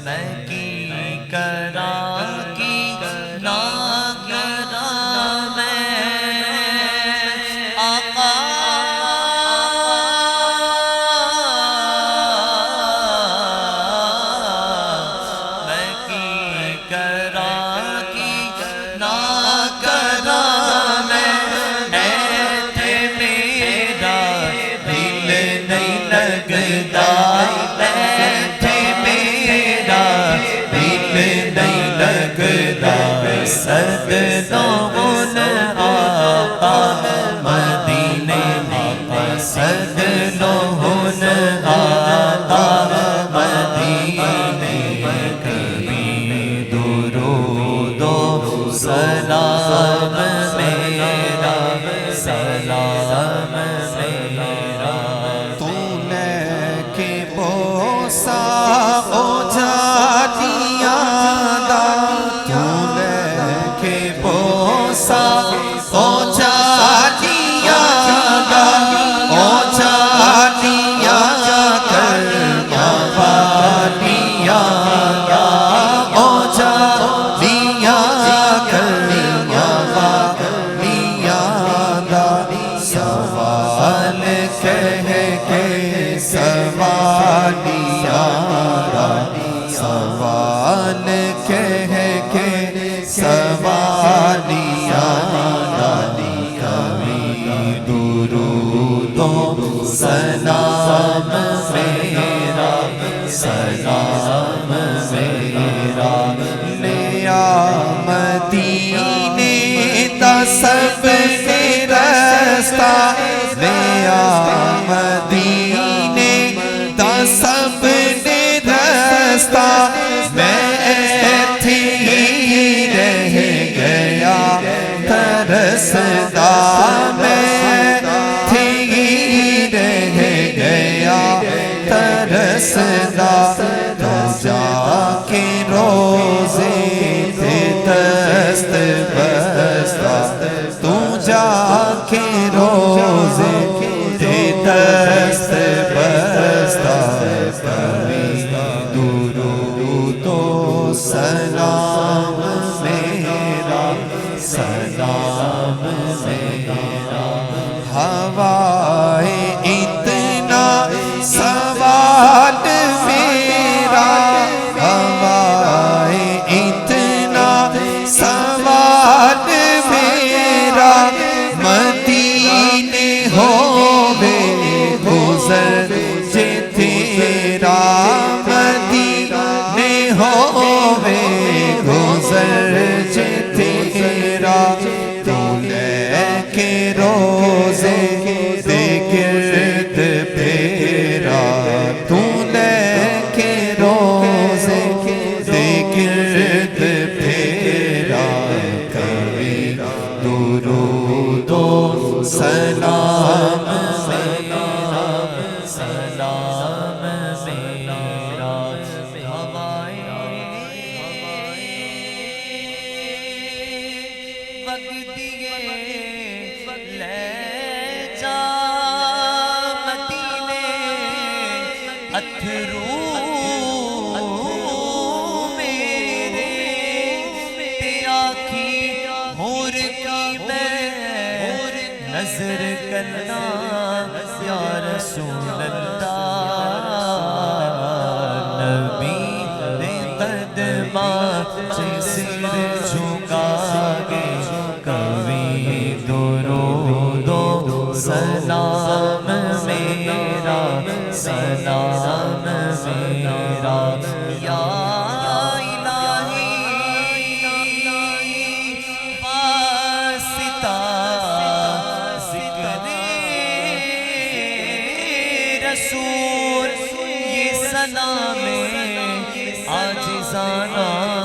میں کی کرا کی نہ کرا میں آقا میں کی کرا کی نہ کرا میں اے تھے میرا دل نہیں لگتا سجدوں آقا مدینے میں سجدوں آقا مدینے میں کبھی درود و سلام میرا سلام میرا تو نے کے بوسا او جادیا دا تو نے کے بوسا او جادیا دا او جادیا کر موالیا دا او جادیا کر موالیا دا سوال کہہ کے سوالیہ دا سوال کہہ کے سوالیہ دا کبھی درود و سلام میرا سلام میرا لیا مدینے تا سب نے رستہ لیا مدینے تا سب نے رستہ میں ایتھی رہ گیا ترسدا میں ایتھی رہ گیا ترسدا تو جا کے روزے تھے دست بستہ تو جا کے روزے تھے دست بستہ کبھی درود و سلام میرا سلام میرا ہوائے اتنا سوال میرا ہوائے اتنا سوال میرا مدینے ہووے گزر جے تیرا مدینے ہووے گزر جے تیرا تو لے کے روزے دے گرد پھیرا تو لے کے روزے دے گرد پھیرا کبھی درود و سلام میرا سلام میرا وقت دیے لے جا مدینے اتھرو میرے تے آکھی مور کی میں نظر کرنا یا رسول اللہ نبی دے قدماں سے سر جھکا گے کبھی درود و سلام میرا سلام میرا یا الہی واسطہ ذکر رسول یہ سلام عاجزانہ